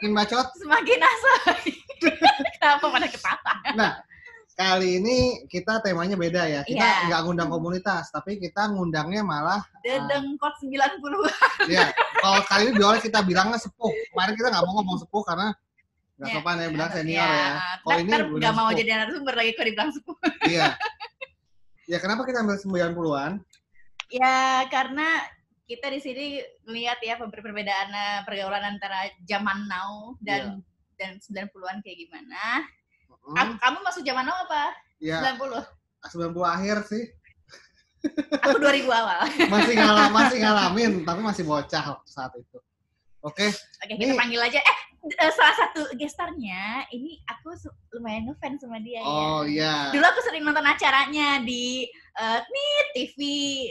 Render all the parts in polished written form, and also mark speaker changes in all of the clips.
Speaker 1: Semakin bacot,
Speaker 2: semakin asoy. Kenapa pada ketawa?
Speaker 1: Nah, kali ini kita temanya beda ya. Kita nggak ngundang komunitas, tapi kita ngundangnya malah
Speaker 2: Dedengkot 90-an.
Speaker 1: Iya, kalau kali ini biologis kita bilangnya sepuh. Kemarin kita nggak mau ngomong sepuh karena nggak sopan ya, bilang senior ya.
Speaker 2: Kalau ini nggak mau jadi narasumber lagi kalau dibilang sepuh.
Speaker 1: Iya. Ya kenapa kita ambil 90-an?
Speaker 2: Ya karena kita di sini melihat ya perbedaan pergaulan antara zaman now dan 90-an kayak gimana. Kamu masuk zaman now apa?
Speaker 1: Ya,
Speaker 2: 90
Speaker 1: akhir sih.
Speaker 2: Aku 2000 awal.
Speaker 1: Masih ngalamin, tapi masih bocah saat itu. Oke,
Speaker 2: kita panggil aja. Salah satu gestarnya, ini aku lumayan ngefans sama dia ya.
Speaker 1: Oh iya.
Speaker 2: Dulu aku sering nonton acaranya di TV,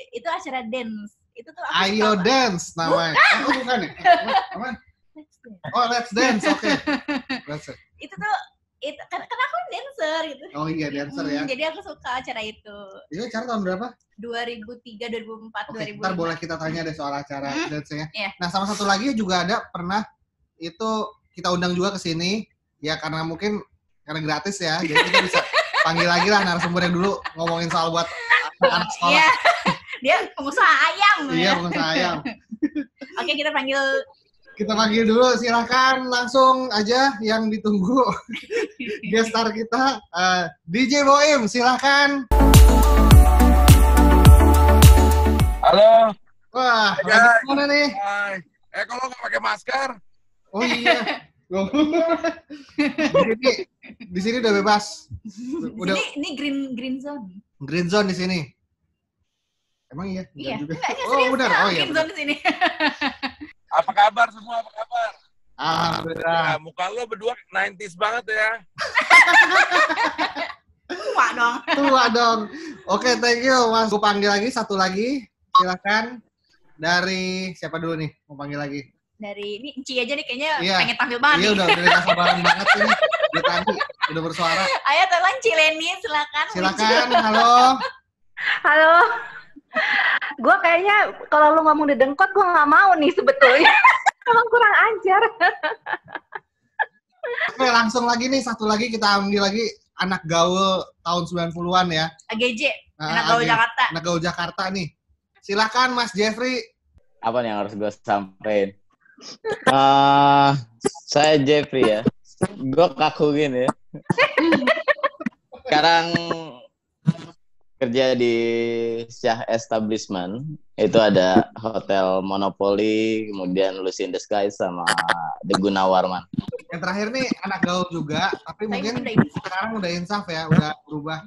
Speaker 2: itu acara dance. Itu tuh aku
Speaker 1: Ayo Dance namanya. Bukan ya? Aman? Let's Dance. Oke.
Speaker 2: Itu tuh karena aku dancer gitu.
Speaker 1: Oh iya, dancer ya.
Speaker 2: Jadi aku suka acara itu.
Speaker 1: Itu acara tahun berapa?
Speaker 2: 2003, 2004, 2005.
Speaker 1: Ntar boleh kita tanya deh soal acara dance-nya.
Speaker 2: Yeah.
Speaker 1: Nah, sama satu lagi juga ada pernah itu kita undang juga ke sini ya karena gratis ya. Jadi kita bisa panggil lagi lah narasumber yang dulu ngomongin soal buat anak sekolah.
Speaker 2: Yeah. Dia pengusaha ayam.
Speaker 1: Iya, pengusaha ayam.
Speaker 2: Oke, kita panggil
Speaker 1: dulu, silakan langsung aja yang ditunggu. Gestar kita DJ Boim, silakan.
Speaker 3: Halo.
Speaker 1: Wah, lagi mana nih?
Speaker 3: Kalau nggak pakai masker?
Speaker 1: Oh iya. Di sini udah bebas.
Speaker 2: Ini green zone.
Speaker 1: Green zone di sini. Emang iya?
Speaker 2: Iya.
Speaker 1: Oh, benar. Oh iya.
Speaker 2: Green zone di sini.
Speaker 3: Apa kabar semua? Apa kabar?
Speaker 1: Alhamdulillah.
Speaker 3: Ya, muka lo berdua 90s banget ya.
Speaker 2: Tua dong.
Speaker 1: Oke, thank you, Mas. Gue panggil lagi satu lagi. Silakan. Dari siapa dulu nih? Mau panggil lagi?
Speaker 2: Dari ini Enci aja nih kayaknya pengen tampil banget.
Speaker 1: Iya, udah gak sabaran banget ini. Dia tadi udah bersuara.
Speaker 2: Ayo tolong Cileni, silakan.
Speaker 1: Silakan. Halo.
Speaker 4: Gue kayaknya kalau lu ngomong dedengkot gue nggak mau nih sebetulnya. Emang kurang ajar.
Speaker 1: Oke, langsung lagi nih, satu lagi kita ambil lagi anak gaul tahun 90-an ya.
Speaker 2: AGJ, anak gaul Jakarta.
Speaker 1: Anak gaul Jakarta nih. Silakan Mas Jeffrey.
Speaker 5: Apa nih yang harus gue sampein? Saya Jeffrey ya. Gue kaku gini ya. Sekarang kerja di Syah Establishment. Itu ada Hotel Monopoly, kemudian Lucy in the Sky sama The Gunawarman.
Speaker 1: Yang terakhir nih anak gaul juga, tapi mungkin sekarang udah insaf ya, udah berubah.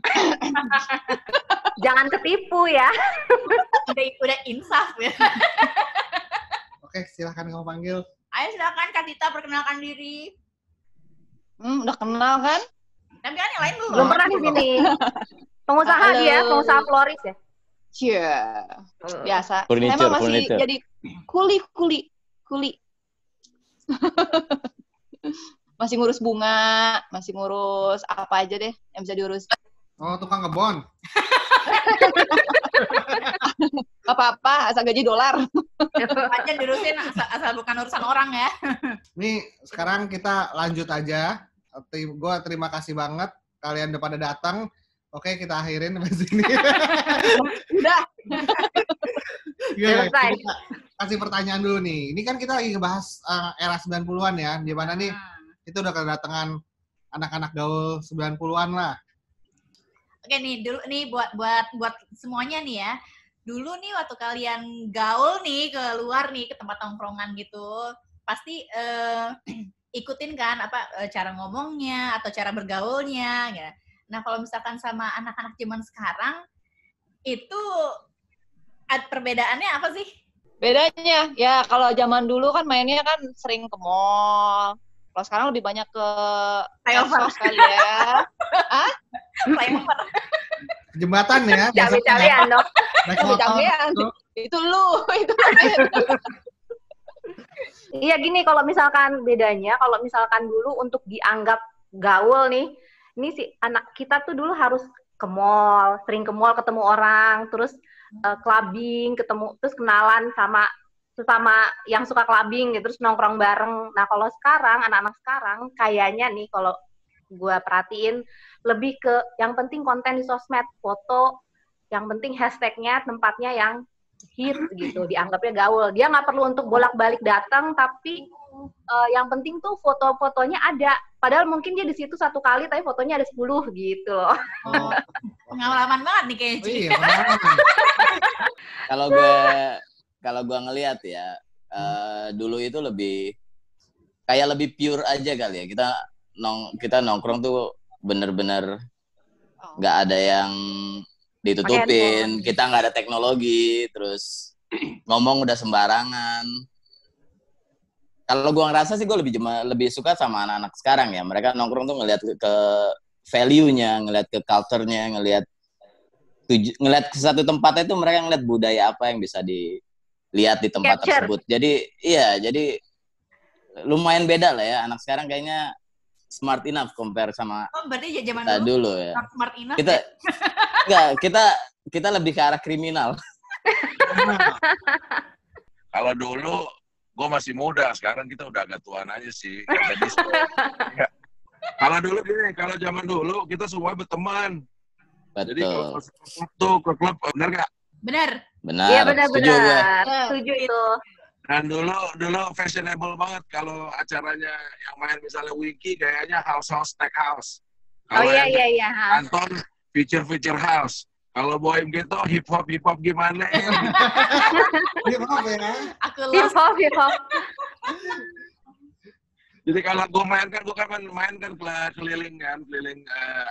Speaker 4: Jangan ketipu ya.
Speaker 2: Udah insaf ya.
Speaker 1: Oke, silakan kamu panggil.
Speaker 2: Ayo silakan Kak Tita perkenalkan diri.
Speaker 4: Udah kenal kan?
Speaker 2: Tapi kan yang lain
Speaker 4: belum pernah di sini. Pengusaha dia, pengusaha floris ya?
Speaker 6: Iya, biasa.
Speaker 5: Furniture,
Speaker 6: emang masih jadi kuli. Masih ngurus bunga, masih ngurus apa aja deh yang bisa diurus.
Speaker 1: Oh, tukang kebon.
Speaker 6: Apa-apa, asal gaji dolar.
Speaker 2: Aja diurusin asal bukan urusan orang ya.
Speaker 1: Nih, sekarang kita lanjut aja. Gue terima kasih banget kalian udah pada datang. Oke, kita akhirin sampai sini.
Speaker 6: Udah.
Speaker 1: Selesai. Kasih pertanyaan dulu nih. Ini kan kita lagi ngebahas era 90-an ya. Di mana nih itu udah kedatangan anak-anak gaul 90-an lah.
Speaker 2: Oke nih, dulu nih buat semuanya nih ya. Dulu nih waktu kalian gaul nih ke luar nih ke tempat tongkrongan gitu, pasti ikutin kan cara ngomongnya atau cara bergaulnya ya. Nah, kalau misalkan sama anak-anak zaman sekarang, itu perbedaannya apa sih?
Speaker 6: Bedanya, ya kalau zaman dulu kan mainnya kan sering ke mall. Kalau sekarang lebih banyak ke
Speaker 2: Flyover.
Speaker 6: medsos kali ya.
Speaker 2: Flyover.
Speaker 1: Jembatan ya.
Speaker 4: Cabe-cabean dong.
Speaker 1: Naik motor.
Speaker 6: Cabe-cabean.
Speaker 1: Tuh.
Speaker 6: Itu lu.
Speaker 4: Iya gini, kalau misalkan bedanya, kalau misalkan dulu untuk dianggap gaul nih, ini si anak kita tuh dulu harus ke mall, sering ke mall ketemu orang, terus clubbing, ketemu, terus kenalan sama sesama yang suka clubbing gitu, terus nongkrong bareng. Nah kalau sekarang, anak-anak sekarang kayaknya nih kalau gue perhatiin lebih ke yang penting konten di sosmed, foto, yang penting hashtagnya, tempatnya yang hits gitu, dianggapnya gaul. Dia nggak perlu untuk bolak-balik datang, tapi yang penting tuh foto-fotonya ada. Padahal mungkin dia di situ 1 kali, tapi fotonya ada 10 gitu loh.
Speaker 1: Oh,
Speaker 2: Pengalaman banget nih kayaknya.
Speaker 1: oh iya, pengalaman.
Speaker 5: Kalau gua ngelihat ya, dulu itu lebih pure aja kali ya. Kita nongkrong tuh bener-bener nggak ada yang ditutupin, kita nggak ada teknologi, terus ngomong udah sembarangan. Kalau gua ngerasa sih, gua lebih suka sama anak-anak sekarang ya. Mereka nongkrong tuh ngelihat ke value-nya, ngelihat ke culture-nya, ngelihat ke satu tempatnya itu mereka ngelihat budaya apa yang bisa dilihat di tempat
Speaker 4: Capture.
Speaker 5: tersebut. Jadi lumayan beda lah ya. Anak sekarang kayaknya smart enough compare sama
Speaker 2: Oh, berarti zaman
Speaker 5: kita
Speaker 2: dulu
Speaker 5: dulu ya.
Speaker 2: smart enough.
Speaker 5: Kita lebih ke arah kriminal.
Speaker 3: Kalau dulu gue masih muda, sekarang kita udah agak tuaan aja sih. Jadi, ya. Kalau dulu gini, kalau zaman dulu kita semua berteman. Jadi kalau ke klub, bener nggak?
Speaker 2: Benar.
Speaker 5: Benar.
Speaker 4: Iya
Speaker 5: Setuju gue.
Speaker 4: benar-benar. Setuju itu.
Speaker 3: Dan dulu fashionable banget kalau acaranya yang main misalnya Wiki kayaknya house steakhouse.
Speaker 4: Oh
Speaker 3: Kalau
Speaker 4: iya
Speaker 3: yang
Speaker 4: iya.
Speaker 3: Anton feature house. Kalau Boim gitu hip hop gimana ya?
Speaker 1: Iya, maaf ya.
Speaker 2: Aku
Speaker 4: Hip
Speaker 2: lost.
Speaker 4: hop.
Speaker 3: Jadi kalau gue main kan keliling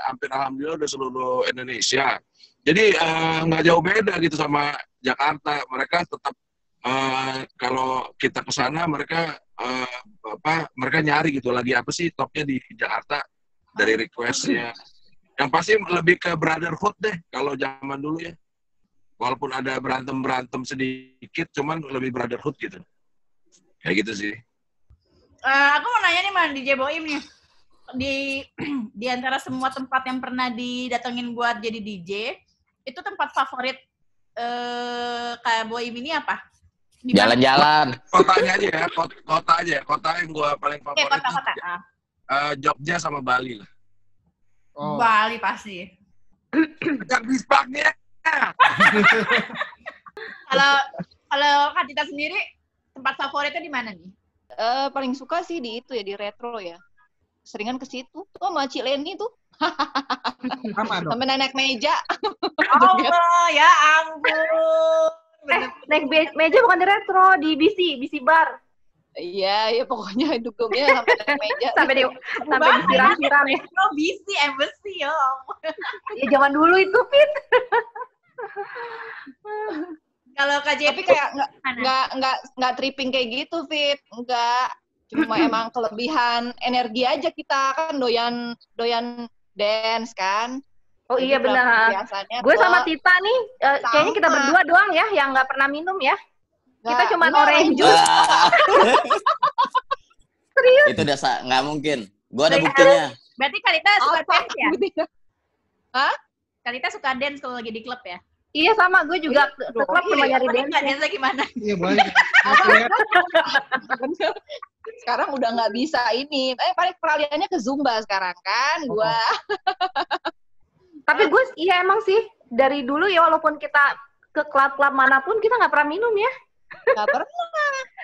Speaker 3: hampir alhamdulillah udah seluruh Indonesia. Jadi nggak jauh beda gitu sama Jakarta. Mereka tetap kalau kita ke sana mereka nyari gitu lagi apa sih topnya di Jakarta dari requestnya. Yang pasti lebih ke brotherhood deh kalau zaman dulu ya. Walaupun ada berantem sedikit, cuman lebih brotherhood gitu. Kayak gitu sih.
Speaker 2: Aku mau nanya nih Man, DJ Boim nih. Di antara semua tempat yang pernah didatengin buat jadi DJ, itu tempat favorit kayak Boim ini apa? Di mana?
Speaker 5: Jalan-jalan.
Speaker 3: Kotanya aja ya, kota yang gue paling
Speaker 2: Oke,
Speaker 3: favorit
Speaker 2: kota-kota.
Speaker 3: Jogja sama Bali lah.
Speaker 1: Oh.
Speaker 2: Bali pasti.
Speaker 3: Yang bispaknya.
Speaker 2: Kalau Kak Tita sendiri, tempat favoritnya di mana nih?
Speaker 6: Paling suka sih di itu ya, di retro ya. Seringan ke situ. Tuh sama Cik Leni tuh.
Speaker 1: Sama dong.
Speaker 6: Sampai naik meja.
Speaker 2: Allah, ya ampun.
Speaker 4: Naik meja bukan di retro, di BC bar.
Speaker 6: Iya, pokoknya dugumnya sampai naik meja.
Speaker 4: Sampai disiram-siram ya.
Speaker 2: Oh, BC Embassy ya.
Speaker 4: Ya zaman dulu itu, Fit.
Speaker 2: Kalau Kak JP
Speaker 6: Tapi kayak
Speaker 2: mana?
Speaker 6: nggak tripping kayak gitu, Fit. Enggak. Cuma emang kelebihan energi aja kita kan doyan dance kan.
Speaker 4: Oh
Speaker 6: Jadi
Speaker 4: iya
Speaker 6: udah
Speaker 4: benar.
Speaker 6: biasanya
Speaker 4: Gue sama
Speaker 6: tuh
Speaker 4: Tita nih, kayaknya kita berdua doang ya yang nggak pernah minum ya. Kita cuma
Speaker 6: nggak,
Speaker 4: orange juice. Serius?
Speaker 5: Itu udah nggak mungkin. Gua ada buktinya.
Speaker 2: Berarti Kalita suka dance ya?
Speaker 6: Hah?
Speaker 2: Kalita suka dance kalau lagi di klub ya?
Speaker 4: Iya sama, gue juga ke klub cuma nyari
Speaker 2: Tapi
Speaker 4: dance.
Speaker 2: nggak dance gimana?
Speaker 1: Iya, boleh.
Speaker 6: Sekarang udah nggak bisa ini. Paling peralihannya ke Zumba sekarang kan, gua.
Speaker 4: Tapi gue, iya emang sih, dari dulu ya walaupun kita ke klub-klub manapun, kita nggak pernah minum ya.
Speaker 6: Nggak pernah.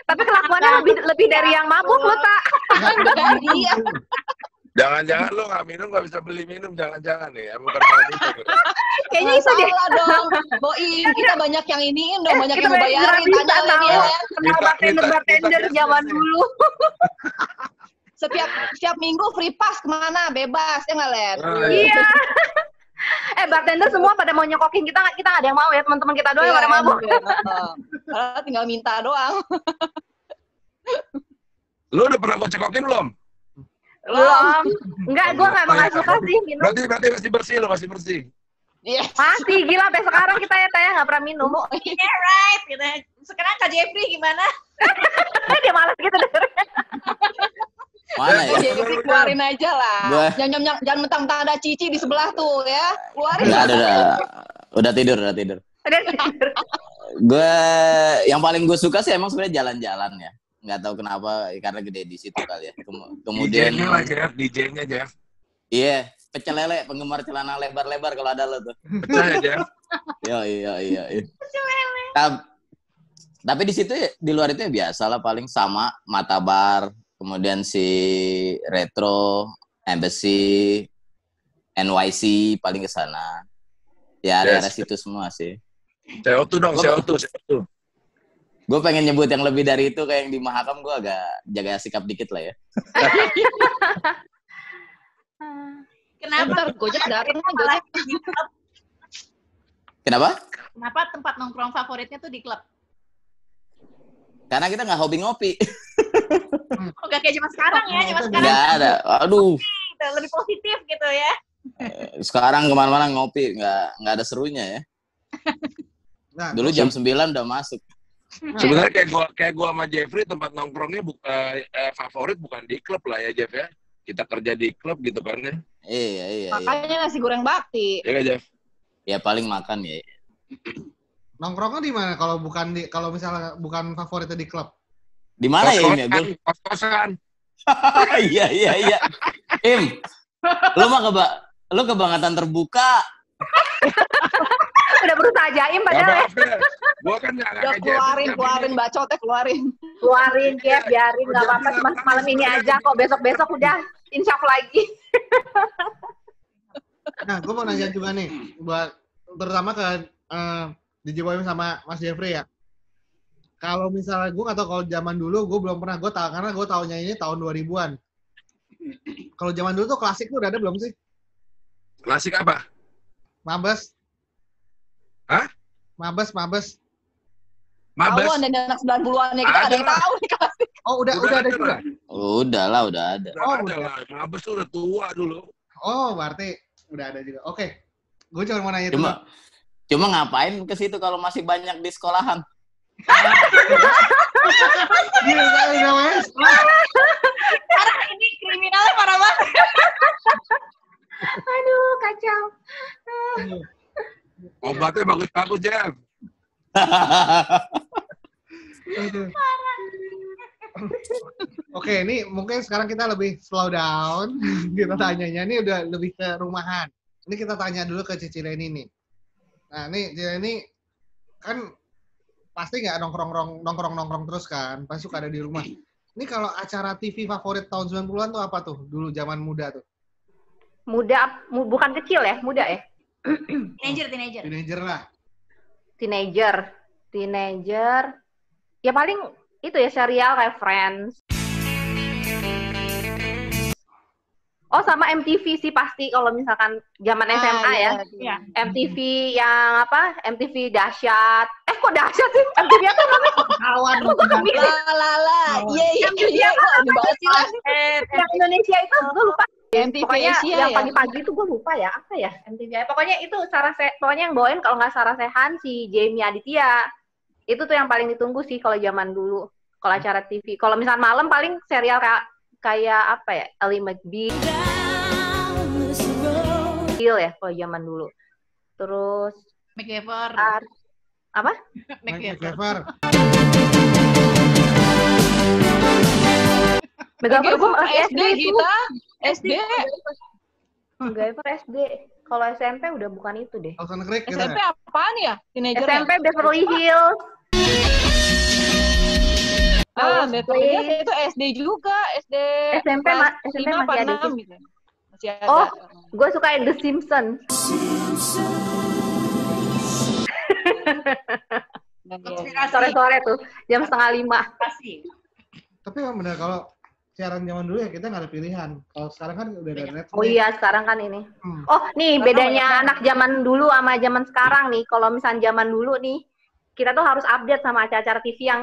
Speaker 4: Tapi kelakuannya lebih dari yang mabuk lo, Tak.
Speaker 6: Iya.
Speaker 3: Jangan-jangan lo nggak minum, nggak bisa beli minum, jangan-jangan nih. Bukan mau minum.
Speaker 4: Kayaknya itu deh.
Speaker 6: Salah dong. Boim, kita banyak yang iniin dong, banyak
Speaker 4: Kita
Speaker 6: yang mau bayarin.
Speaker 4: bisa
Speaker 6: Tanya
Speaker 4: tahu.
Speaker 6: Leni ya.
Speaker 4: Kenal bartender zaman dulu.
Speaker 6: Setiap minggu free pass kemana, bebas, ya nggak, Len?
Speaker 4: Iya. Bartender semua pada mau nyokokin kita nggak ada yang mau ya, teman-teman kita doang yang pada mabuk.
Speaker 6: Padahal tinggal minta doang.
Speaker 3: Lu udah pernah gue cekokin belum?
Speaker 4: Belum. Enggak, gue emang nggak suka sih minum.
Speaker 3: Berarti masih bersih, lo masih bersih.
Speaker 6: Iya.
Speaker 4: Masih gila, sampai sekarang kita ya Taya nggak pernah minum.
Speaker 2: Yeah, right. Gitu. Sekarang Kak Jeffrey gimana?
Speaker 4: Dia malas gitu dengernya.
Speaker 5: Mana ya?
Speaker 6: Jadi keluarin aja lah.
Speaker 5: Gua-
Speaker 6: Jangan mentang-mentang ada Cici di sebelah tuh ya. Keluarin.
Speaker 5: Nggak ada, udah tidur.
Speaker 4: Ada tidur.
Speaker 5: Gue yang paling gue suka sih emang sebenarnya jalan-jalan ya. Nggak tahu kenapa, karena gede di situ kali ya. Kemudian
Speaker 3: DJ-nya lah, Jeff. DJ-nya, Jeff.
Speaker 5: iya, pecel lele, penggemar celana lebar-lebar kalau ada lo tuh.
Speaker 3: Pecah ya, Jeff.
Speaker 5: Iya. Tapi di situ ya, di luar itu ya biasa lah, paling sama Mata Bar, kemudian si Retro, Embassy, NYC paling ke sana. Ya area
Speaker 3: Yes.
Speaker 5: situ semua sih.
Speaker 3: CO2 dong, CO2.
Speaker 5: Gue pengen nyebut yang lebih dari itu kayak yang di Mahakam, gue agak jaga sikap dikit lah ya.
Speaker 2: Kenapa?
Speaker 6: Bentar, Gojek datang nih,
Speaker 2: Malah
Speaker 6: Gojek.
Speaker 2: di klub?
Speaker 5: Kenapa?
Speaker 2: Kenapa tempat nongkrong favoritnya tuh di klub?
Speaker 5: Karena kita nggak hobi ngopi.
Speaker 2: Oh, gak kayak zaman sekarang ya, zaman sekarang
Speaker 5: Nggak ada. Aduh,
Speaker 2: gitu, lebih positif gitu ya.
Speaker 5: sekarang kemana-mana ngopi, nggak ada serunya ya.
Speaker 1: Nah,
Speaker 5: Dulu jam 9 udah masuk.
Speaker 3: Sebenarnya kayak gua sama Jeffrey tempat nongkrongnya favorit bukan di klub lah ya, Jeff ya. Kita kerja di klub gitu kan ya.
Speaker 5: Iya.
Speaker 6: Makanya nasi goreng bakti.
Speaker 3: Iya kan, Jeff?
Speaker 5: Ya paling makan ya.
Speaker 1: nongkrongnya di mana kalau misalnya bukan favoritnya di klub?
Speaker 5: Di mana ya Im ya?
Speaker 3: Kos-kosan.
Speaker 5: Iya. Im, lu kebangetan terbuka.
Speaker 4: Udah berusaha ajaim
Speaker 3: Gak
Speaker 4: padahal ya.
Speaker 3: apa-apa. Gua kan nggak
Speaker 6: Udah
Speaker 3: kayak Jeffrey.
Speaker 6: keluarin bacotnya keluarin.
Speaker 4: Keluarin, Jeff, biarin, nggak apa-apa. Cuma malam ini aja kok, besok-besok udah insya Allah lagi.
Speaker 1: Nah, gue mau nanya juga nih, buat terutama ke DJ Boym sama Mas Jeffrey ya. Kalau misalnya gue nggak tahu kalau zaman dulu, gue belum pernah, gue tahu karena gue tahunya ini tahun 2000-an. Kalau zaman dulu tuh klasik tuh udah ada belum sih?
Speaker 3: Klasik apa?
Speaker 1: Mabes.
Speaker 3: Hah?
Speaker 1: Mabes.
Speaker 3: Mabes.
Speaker 6: Tahuan dan anak 90-an ya kita ada yang
Speaker 3: Ada.
Speaker 6: tahu nih kasih.
Speaker 1: Oh, udah ada juga.
Speaker 5: Udah ada.
Speaker 3: Udah ada lah. Mabes tuh udah tua dulu.
Speaker 1: Oh, berarti udah ada juga. Oke. Gue cuma mau nanya itu.
Speaker 5: Cuma ngapain ke situ kalau masih banyak di sekolahan?
Speaker 1: Gila kali namanya.
Speaker 2: Sekarang ini kriminalnya parah banget.
Speaker 4: Aduh, kacau.
Speaker 3: Obatnya bagus-bagus, Jeff.
Speaker 1: Oke, ini mungkin sekarang kita lebih slow down. Kita tanyanya ini udah lebih ke rumahan. Ini kita tanya dulu ke Cici Leni nih. Nah, ini Cici Leni kan pasti nggak nongkrong terus kan, pasti suka ada di rumah. Ini kalau acara TV favorit tahun 90-an tuh apa tuh? Dulu zaman muda tuh.
Speaker 4: Muda, bukan kecil ya, muda ya.
Speaker 2: Teenager.
Speaker 1: Teenager lah.
Speaker 4: Teenager. Ya paling itu ya serial kayak Friends. Oh, sama MTV sih pasti kalau misalkan zaman SMA ya.
Speaker 2: Iya.
Speaker 4: MTV yang apa? MTV Dahsyat. Kok Dahsyat sih? MTV apa namanya?
Speaker 1: Kawan.
Speaker 6: Lala. Iya. Ini banget sih lah.
Speaker 4: Yang Indonesia itu gue lupa.
Speaker 6: MTV
Speaker 4: Pokoknya
Speaker 6: Asia
Speaker 4: yang
Speaker 6: ya.
Speaker 4: pagi-pagi itu gue lupa ya. Apa ya MTV? Pokoknya itu pokoknya yang bawain kalau nggak Sarah Sechan si Jamie Aditya. Itu tuh yang paling ditunggu sih kalau zaman dulu. Kalau acara TV. Kalau misalnya malam paling serial kayak apa ya? Ally McBeal ya kalau zaman dulu. Terus
Speaker 2: MacGyver.
Speaker 4: apa?
Speaker 2: MacGyver.
Speaker 4: MacGyver gue SD itu.
Speaker 6: kita. SD.
Speaker 4: MacGyver SD. Kalau SMP udah bukan itu deh.
Speaker 1: Dawson Creek gitu
Speaker 6: SMP
Speaker 1: ya?
Speaker 6: apaan ya? Teenager
Speaker 4: SMP Beverly Hills.
Speaker 6: Beverly Hills itu SD juga.
Speaker 4: SMP
Speaker 6: kelas
Speaker 4: SMP
Speaker 6: 5 apa
Speaker 4: masih ada
Speaker 6: 6
Speaker 4: sih.
Speaker 6: gitu. Masih ada.
Speaker 4: Oh, gue suka yang The Simpsons. Sore-sore tuh, jam 4:30.
Speaker 2: Pasti.
Speaker 1: Tapi emang benar kalau siaran zaman dulu ya kita nggak ada pilihan. Kalau sekarang kan udah ada Netflix.
Speaker 4: Oh iya, sekarang kan ini. Oh, nih
Speaker 6: Karena
Speaker 4: bedanya
Speaker 6: banyak
Speaker 4: anak zaman dulu sama zaman sekarang nih. Kalau misalnya zaman dulu nih, kita tuh harus update sama acara-acara TV yang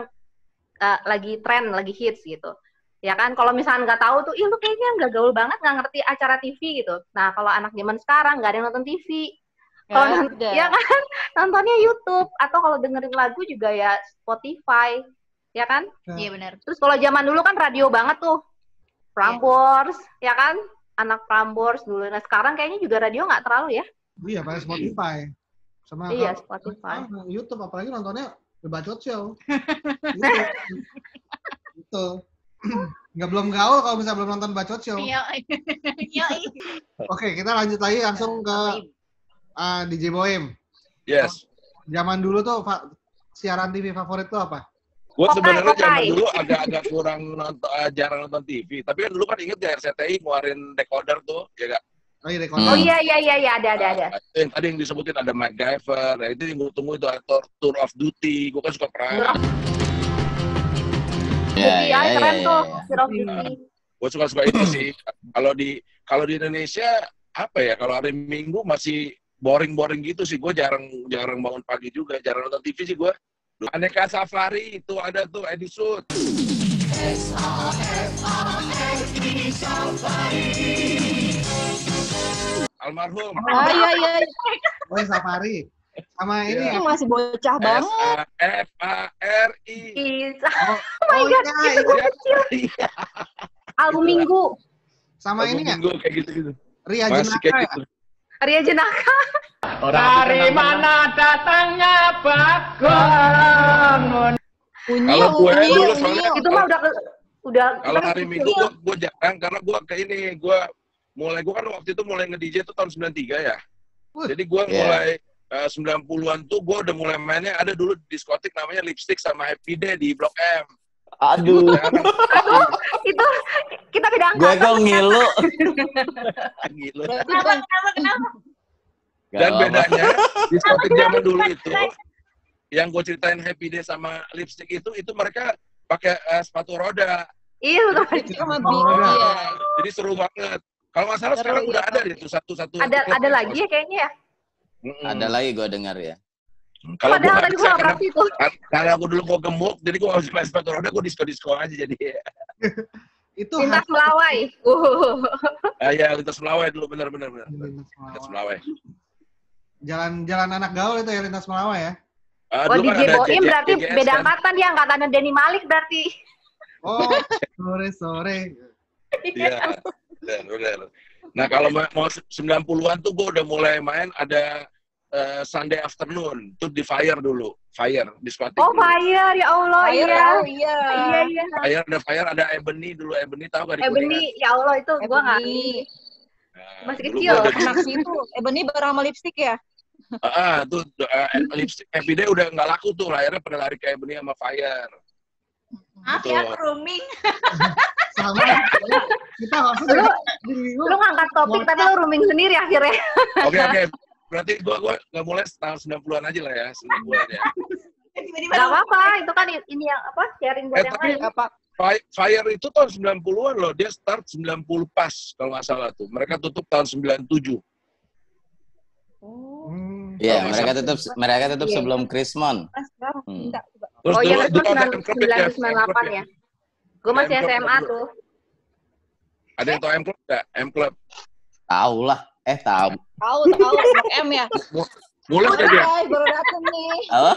Speaker 4: lagi tren, lagi hits gitu. Ya kan, kalau misalnya nggak tahu tuh, ih lu kayaknya nggak gaul banget, nggak ngerti acara TV gitu. Nah, kalau anak zaman sekarang nggak ada yang nonton TV. Kalau ya kan, nontonnya YouTube atau kalau dengerin lagu juga ya Spotify, ya kan?
Speaker 2: Iya benar.
Speaker 4: Terus kalau zaman dulu kan radio banget tuh, Prambors, ya kan? Anak Prambors dulu. Nah sekarang kayaknya juga radio nggak terlalu ya?
Speaker 1: Iya, pakai Spotify. Sama
Speaker 4: Iya, Spotify.
Speaker 1: YouTube, apalagi nontonnya The Bacot Show. Gitu. Gitu. Nggak belum gaul kalau misalnya belum nonton Bacot Show.
Speaker 2: Iya.
Speaker 1: Oke, kita lanjut lagi langsung ke DJ Boim.
Speaker 3: Yes.
Speaker 1: Zaman dulu tuh siaran TV favorit tuh apa?
Speaker 3: Gue sebenarnya zaman
Speaker 4: Kokai.
Speaker 3: dulu agak kurang nonton, jarang nonton TV. Tapi kan dulu kan inget ya RCTI ngeluarin decoder tuh, ya gak?
Speaker 1: Oh iya, Rekoder.
Speaker 4: Oh iya, ada.
Speaker 3: Itu yang tadi yang disebutin ada MacGyver, itu yang gue tunggu itu Tour of Duty. Gue kan suka perang.
Speaker 4: Iya, keren tuh, Tour of Duty.
Speaker 3: Gue suka itu sih. Kalau di Indonesia apa ya? Kalau hari Minggu masih boring gitu sih. Gue jarang bangun pagi juga, jarang nonton TV sih gue. Aneka Safari itu ada tuh Edisud. Almarhum.
Speaker 6: Iya.
Speaker 1: Oh, Safari. Sama ini
Speaker 6: Ini
Speaker 1: ya.
Speaker 6: masih bocah banget.
Speaker 3: SAFARI.
Speaker 1: Oh
Speaker 4: my God,
Speaker 1: iya,
Speaker 4: itu gue
Speaker 1: iya.
Speaker 4: kecil. Album Minggu,
Speaker 1: Sama ini ya,
Speaker 3: Minggu kayak gitu.
Speaker 1: Ria
Speaker 3: Masih
Speaker 1: Jenaka
Speaker 3: kayak
Speaker 1: ya.
Speaker 3: gitu.
Speaker 4: Ria Jenaka.
Speaker 7: Dari mana datangnya Bagong?
Speaker 3: Kalau gue dulu soalnya
Speaker 4: Itu mah udah
Speaker 3: kalau hari Minggu gue jarang karena gue kayak ini gue kan waktu itu mulai nge-DJ itu tahun 93 ya. Jadi gue mulai 90-an tuh gue udah mulai mainnya ada dulu diskotik namanya Lipstick sama Happy Day di Blok M.
Speaker 5: Aduh,
Speaker 4: itu kita beda
Speaker 5: gue
Speaker 4: angkatan.
Speaker 5: kok ngilu.
Speaker 3: Gila.
Speaker 2: Kenapa?
Speaker 3: Dan
Speaker 5: Gak
Speaker 3: bedanya diskotik zaman dulu itu yang gue ceritain Happy Day sama Lipstick itu mereka pakai sepatu roda.
Speaker 4: Iya, betul.
Speaker 6: Itu sama
Speaker 1: Oh,
Speaker 6: Big, iya.
Speaker 3: Jadi seru banget. Kalau nggak salah
Speaker 6: Seru,
Speaker 3: sekarang
Speaker 6: iya.
Speaker 3: udah ada itu satu-satu.
Speaker 4: Ada lagi ya kayaknya ya.
Speaker 5: Ada lagi gue dengar ya.
Speaker 3: Kalau gue
Speaker 4: Padahal
Speaker 3: nggak
Speaker 4: tadi gue
Speaker 3: bisa
Speaker 4: nggak berarti itu.
Speaker 3: karena aku dulu gue gemuk, jadi gue harus main sepatu roda, gue disko aja jadi.
Speaker 1: Itu
Speaker 4: Lintas
Speaker 1: khas-
Speaker 4: Melawai.
Speaker 3: Ya lintas Melawai dulu benar. Lintas
Speaker 1: Lintas Melawai.
Speaker 3: Melawai.
Speaker 1: Jalan anak gaul itu ya Lintas Melawai ya.
Speaker 4: Oh,
Speaker 3: Dulu kan
Speaker 4: DJ
Speaker 3: ada
Speaker 4: Boim berarti
Speaker 3: JJS
Speaker 4: beda
Speaker 3: kan.
Speaker 4: angkatan dia, angkatannya Denny Malik berarti.
Speaker 1: Oh, sore.
Speaker 3: Iya, benar. Nah kalau mau 90-an tuh gue udah mulai main ada Sunday Afternoon, tuh di Fire dulu, Fire, diskotik
Speaker 4: Oh,
Speaker 3: dulu.
Speaker 4: Fire, ya Allah,
Speaker 6: Fire,
Speaker 4: iya.
Speaker 6: iya.
Speaker 4: Iya.
Speaker 3: Fire ada Ebony dulu, Ebony tahu gak di Kuningan?
Speaker 4: Ebony, ya Allah itu gue nggak.
Speaker 6: Ebony.
Speaker 3: Nah,
Speaker 4: Masih
Speaker 3: dulu
Speaker 4: kecil.
Speaker 3: gua udah
Speaker 6: Anak sih itu. Ebony bareng sama lipstick ya?
Speaker 3: tuh Lipstick Happy Day udah nggak laku tuh, akhirnya pada lari ke Ebony sama Fire.
Speaker 2: Maaf ya, grooming.
Speaker 1: Sama kita maksudnya
Speaker 4: Lu ngangkat topik tapi lu rooming sendiri akhirnya.
Speaker 3: Oke. Berarti gua nggak mulai tahun 90-an aja lah ya, 90-an ya.
Speaker 2: Tiba-tiba
Speaker 4: Gak apa-apa, itu kan ini yang apa, sharing buat yang
Speaker 3: tapi
Speaker 4: lain.
Speaker 6: Apa?
Speaker 3: Fire itu tahun 90-an loh, dia start 90 pas kalau nggak salah tuh. Mereka tutup tahun 97.
Speaker 5: Iya,
Speaker 3: Oh,
Speaker 5: mereka tutup
Speaker 4: Iya.
Speaker 5: sebelum Krismon.
Speaker 6: Enggak, coba.
Speaker 3: Terus
Speaker 4: Oh iya,
Speaker 3: dulu
Speaker 4: itu
Speaker 3: ada M-Club ya,
Speaker 4: 1998 ya. Gue masih
Speaker 3: M-Club
Speaker 4: SMA
Speaker 3: dulu.
Speaker 4: tuh.
Speaker 3: Ada yang tau M-Club nggak? M-Club.
Speaker 5: Tahu lah. Tahu.
Speaker 6: Tahu, Blok M ya.
Speaker 3: Mulai aja dia.
Speaker 6: Hai, baru datang nih.
Speaker 5: Apa?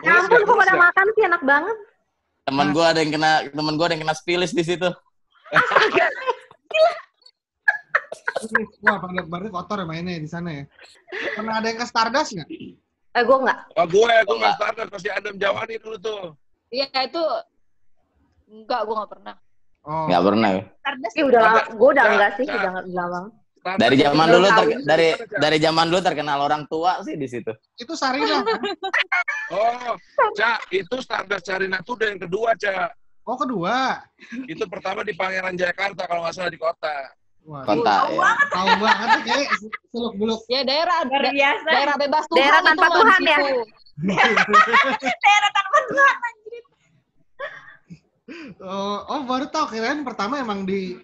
Speaker 4: Ya ampun, kok pada makan sih, enak banget.
Speaker 5: Temen gue ada yang kena spilis di situ.
Speaker 1: wah berarti kotor ya mainnya di sana ya. Pernah ada yang ke Stardust nggak?
Speaker 4: Gue nggak.
Speaker 3: Oh, gue nggak Stardust, masih Adam Jawani dulu tuh.
Speaker 6: Iya, itu enggak, gue nggak pernah.
Speaker 1: Oh,
Speaker 5: Nggak pernah ya.
Speaker 2: Stardust.
Speaker 4: Udah lama, gue udah
Speaker 3: Nah,
Speaker 4: enggak sih,
Speaker 3: nah.
Speaker 4: udah lama.
Speaker 3: Stardust
Speaker 5: Dari zaman
Speaker 4: Belum
Speaker 5: dulu
Speaker 4: tahu.
Speaker 5: dari zaman dulu terkenal orang tua sih di situ.
Speaker 1: itu Sarina kan?
Speaker 3: Oh, Cak, itu Stardust Sarina tuh udah yang kedua, Cak.
Speaker 1: Oh, kedua.
Speaker 3: Itu pertama di Pangeran Jakarta, kalau nggak salah di kota.
Speaker 1: Wah,
Speaker 5: Kontak ya.
Speaker 1: tahu banget tuh kayak seluk-beluk.
Speaker 6: Ya daerah
Speaker 2: Luar biasa.
Speaker 6: daerah bebas Tuhan
Speaker 4: Daerah
Speaker 6: itu
Speaker 4: tanpa
Speaker 6: mah di
Speaker 4: Tuhan ya?
Speaker 6: situ.
Speaker 2: Daerah tanpa Tuhan, anjir.
Speaker 1: Oh, baru tahu kirain pertama emang di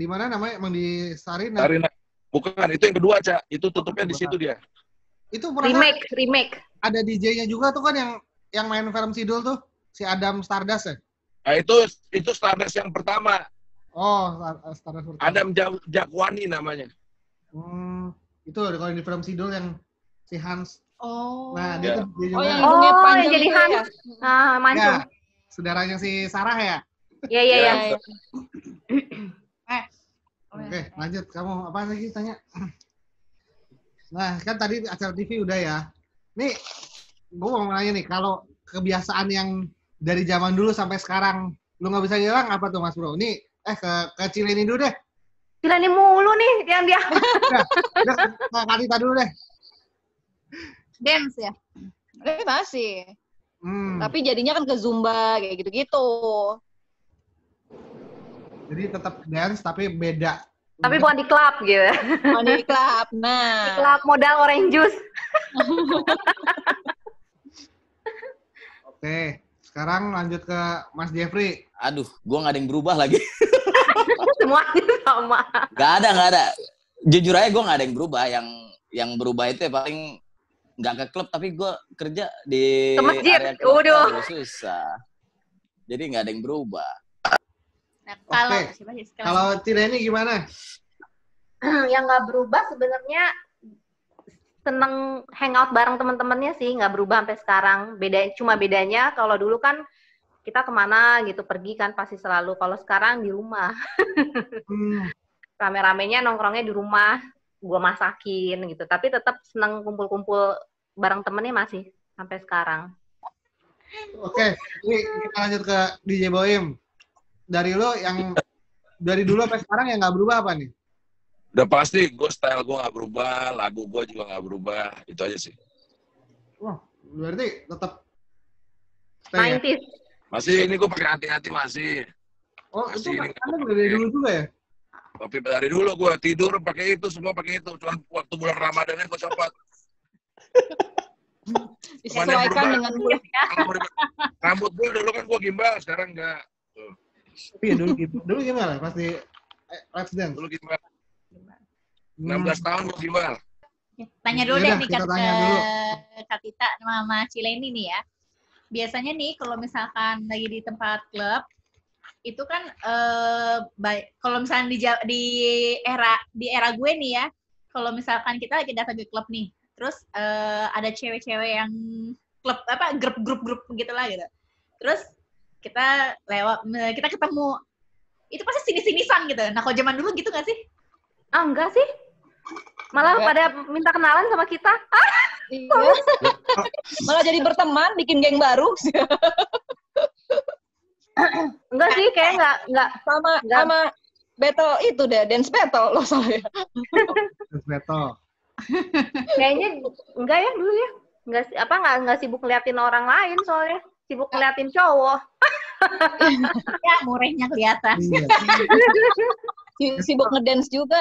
Speaker 1: mana namanya emang di Sarina.
Speaker 3: Sarina. Bukan, itu yang kedua, Cak. Itu tutupnya di situ dia.
Speaker 1: Itu pernah
Speaker 4: Remake.
Speaker 1: ada DJ-nya juga tuh kan yang yang main film Sidul tuh? Si Adam Stardust ya?
Speaker 3: Nah, itu Stardust yang pertama.
Speaker 1: Oh, Stardust pertama.
Speaker 3: Adam Jakwani namanya.
Speaker 1: Itu kalau di film Sidul yang si Hans.
Speaker 2: Oh.
Speaker 1: Nah, dia tuh dia juga.
Speaker 6: yang hidungnya
Speaker 4: Oh,
Speaker 6: panjang
Speaker 4: yang jadi
Speaker 6: itu ya?
Speaker 4: Hans. Nah, mancung.
Speaker 1: Ya, saudaranya si Sarah ya?
Speaker 4: Iya, iya, iya.
Speaker 6: Iya.
Speaker 1: Oke, lanjut. Kamu apa lagi tanya? Nah, kan tadi acara TV udah ya. Nih, gue mau nanya nih, kalau kebiasaan yang dari zaman dulu sampai sekarang, lu nggak bisa hilang apa tuh Mas Bro? Nih, ke Cileni dulu deh.
Speaker 4: Cileni mulu nih yang dia.
Speaker 1: Udah, ke Kalita dulu deh.
Speaker 2: Dance ya?
Speaker 6: Masih.
Speaker 1: Hmm,
Speaker 6: Tapi jadinya kan ke Zumba, kayak gitu-gitu.
Speaker 1: jadi tetap dance tapi beda.
Speaker 4: Tapi bukan di klub gitu.
Speaker 6: Money Club.
Speaker 4: Di
Speaker 6: Nah.
Speaker 4: klub modal orange juice.
Speaker 1: Oke, sekarang lanjut ke Mas Jeffrey.
Speaker 5: Aduh, gue nggak ada yang berubah lagi.
Speaker 4: Semuanya sama.
Speaker 5: Nggak ada. Jujur aja gue nggak ada yang berubah. Yang berubah itu ya paling nggak ke klub, tapi gue kerja di
Speaker 4: Ke masjid.
Speaker 5: area klub.
Speaker 4: Waduh.
Speaker 5: Aduh, susah. Jadi nggak ada yang berubah.
Speaker 2: Nah, kalau
Speaker 1: Oke.
Speaker 2: siapa sih?
Speaker 1: Kalau Cileni gimana?
Speaker 4: Yang nggak berubah sebenarnya seneng hangout bareng teman-temannya sih, nggak berubah sampai sekarang. Cuma bedanya kalau dulu kan kita kemana gitu pergi kan pasti selalu. Kalau sekarang di rumah. Rame-ramenya nongkrongnya di rumah, gua masakin gitu. Tapi tetap seneng kumpul-kumpul bareng temennya masih sampai sekarang.
Speaker 1: Oke, ini kita lanjut ke DJ Boim. Dari lo yang dari dulu sampai sekarang yang nggak berubah apa nih?
Speaker 3: Udah pasti style gue nggak berubah, lagu gue juga nggak berubah, itu aja sih.
Speaker 1: Wah, berarti tetap stay ya?
Speaker 4: 90s.
Speaker 3: Masih ini gue pakai hati-hati masih.
Speaker 1: Oh,
Speaker 3: Masih
Speaker 1: itu
Speaker 3: ini
Speaker 1: Anda dari dulu juga ya?
Speaker 3: Tapi dari dulu gue tidur pakai itu, semua pakai itu. Cuma waktu bulan Ramadannya gue copot.
Speaker 6: Disesuaikan dengan bulan.
Speaker 3: Rambut gue dulu kan gue gimbal, sekarang enggak.
Speaker 1: Iya dulu gimana? Pasti Let's Dance.
Speaker 3: Dulu gimbal. 16 tahun gue gimbal.
Speaker 2: Tanya dulu
Speaker 1: Yaudah,
Speaker 2: deh nih
Speaker 1: kita
Speaker 2: ke
Speaker 1: tanya dulu.
Speaker 2: Kak Tita sama Cileni nih ya. Biasanya nih kalau misalkan lagi di tempat klub, itu kan kalau misalnya di era gue nih ya, kalau misalkan kita lagi datang ke klub nih, terus ada cewek-cewek yang klub grup gitu lah gitu. Terus kita ketemu, itu pasti sinis-sinisan gitu. Nah kalau zaman dulu gitu nggak sih?
Speaker 4: Ah, enggak sih. Malah pada minta kenalan sama kita.
Speaker 6: Iya. Malah jadi berteman, bikin geng baru.
Speaker 4: Enggak sih, kayak enggak.
Speaker 6: Sama battle itu deh, dance battle loh soalnya.
Speaker 1: Let's Battle.
Speaker 4: Kayaknya enggak ya dulu ya. Enggak sibuk ngeliatin orang lain soalnya. Sibuk ngeliatin cowok.
Speaker 2: Ya murehnya kelihatan.
Speaker 1: Iya.
Speaker 6: Sibuk ngedance juga.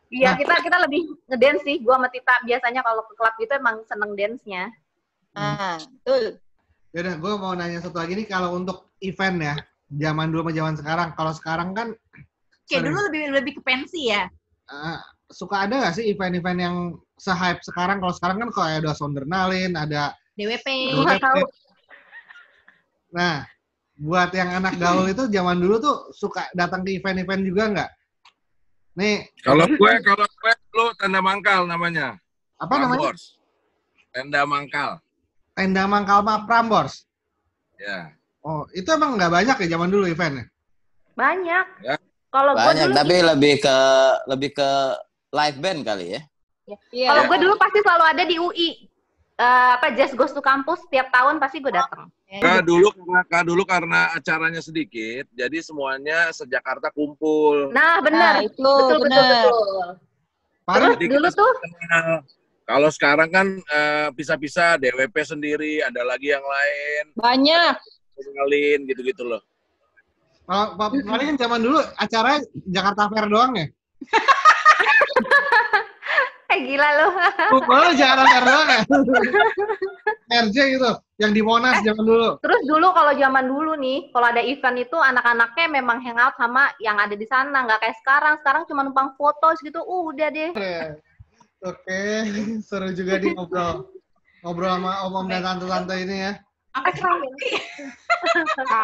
Speaker 4: Iya, kita lebih ngedance sih. Gua sama Tita biasanya kalau ke klub gitu emang seneng dance-nya.
Speaker 6: Nah, betul.
Speaker 1: Yaudah, gue mau nanya satu lagi nih, kalau untuk event ya, zaman dulu sama zaman sekarang. Kalau sekarang kan
Speaker 2: Kayak dulu lebih ke pensi ya.
Speaker 1: suka ada nggak sih event-event yang se-hype sekarang? Kalau sekarang kan kayak ada Sondernalin, ada
Speaker 2: DWP.
Speaker 4: Gua nggak tahu.
Speaker 1: Nah, buat yang anak gaul itu zaman dulu tuh suka datang ke event-event juga nggak? Nih,
Speaker 3: Kalau gue lu tenda mangkal namanya.
Speaker 1: apa namanya?
Speaker 3: Prambors. Tenda mangkal.
Speaker 1: Tenda Mangkal Prambors.
Speaker 3: Ya.
Speaker 1: Oh, itu emang nggak banyak ya zaman dulu eventnya?
Speaker 4: Banyak.
Speaker 3: Ya.
Speaker 4: Kalau gue
Speaker 5: Banyak,
Speaker 4: dulu
Speaker 5: tapi lebih ke live band kali ya.
Speaker 6: Iya.
Speaker 4: Kalau gue dulu pasti selalu ada di UI. Just Goes to Campus setiap tahun pasti gue datang.
Speaker 3: Dulu karena acaranya sedikit, jadi semuanya se-Jakarta kumpul.
Speaker 4: Nah, benar.
Speaker 6: Nah, itu
Speaker 4: betul.
Speaker 6: benar.
Speaker 1: Paling
Speaker 3: Jadi
Speaker 4: Dulu
Speaker 3: kita
Speaker 4: tuh
Speaker 3: kenal. Kalau sekarang kan pisah-pisah, DWP sendiri, ada lagi yang lain,
Speaker 6: Banyak.
Speaker 3: kenalin gitu-gitu loh.
Speaker 1: paling kan zaman dulu acaranya Jakarta Fair doang ya?
Speaker 4: gila loh.
Speaker 1: Malah Jakarta Fair doang ya? RJ gitu, yang di Monas zaman dulu.
Speaker 4: Terus dulu kalau zaman dulu nih, kalau ada event itu anak-anaknya memang hangout sama yang ada di sana, nggak kayak sekarang. Sekarang cuma numpang foto gitu, udah deh.
Speaker 1: Oke, seru juga nih ngobrol. ngobrol sama om-om dan tante-tante ini ya.
Speaker 2: Apa sih?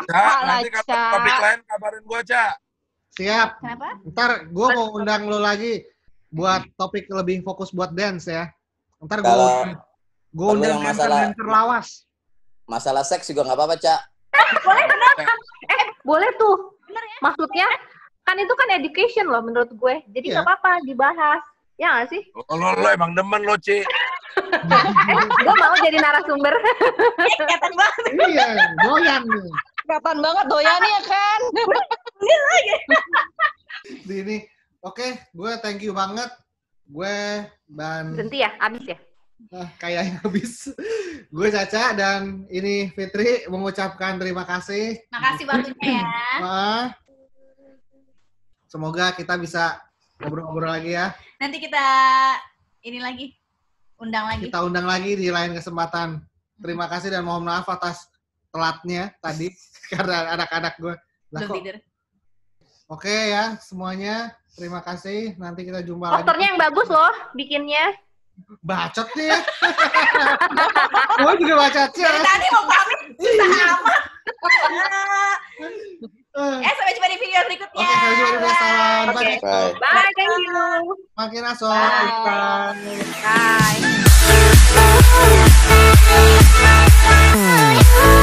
Speaker 3: Cak, nanti kalau topik lain kabarin gua, Cak.
Speaker 1: Siap.
Speaker 2: Kenapa?
Speaker 1: Ntar gue mau undang lo lagi buat topik lebih fokus buat dance ya. Ntar
Speaker 5: Kalau
Speaker 1: gue undang
Speaker 5: yang masalah-
Speaker 1: dancer lawas.
Speaker 5: masalah seks juga nggak apa-apa, Cak.
Speaker 4: Boleh tuh. Maksudnya kan itu kan education loh menurut gue. Jadi
Speaker 1: Iya.
Speaker 4: nggak apa-apa dibahas. Ya nggak sih?
Speaker 3: Lo emang demen lo, Ci.
Speaker 4: Gue mau jadi narasumber.
Speaker 2: Kelihatan banget.
Speaker 1: Iya, doyan nih.
Speaker 6: Kelihatan banget doyan ya kan?
Speaker 1: Di ini. Oke, gue thank you banget. Gue dan
Speaker 4: Berhenti ya? Abis ya?
Speaker 1: kayaknya habis. Gue Caca dan ini Fitri mengucapkan terima kasih.
Speaker 2: Makasih waktunya ya.
Speaker 1: Semoga kita bisa ngobrol-ngobrol lagi ya.
Speaker 2: Nanti kita ini lagi undang lagi.
Speaker 1: Kita undang lagi di lain kesempatan. Terima kasih dan mohon maaf atas telatnya tadi karena anak-anak gue. Lah
Speaker 2: Belum
Speaker 1: kok.
Speaker 2: tidur.
Speaker 1: Oke ya semuanya. Terima kasih. Nanti kita jumpa lagi.
Speaker 4: Posternya yang bagus loh bikinnya.
Speaker 1: Bacot nih ya. Gue juga bacot sih.
Speaker 2: Dari tadi mau pamit susah amat.
Speaker 1: Oke,
Speaker 2: Sampai jumpa di video berikutnya.
Speaker 1: sampai jumpa di salam.
Speaker 4: Oke.
Speaker 5: Bye.
Speaker 4: Bye, thank you.
Speaker 1: Makin aso.
Speaker 6: Bye.
Speaker 1: Bye.
Speaker 4: Bye.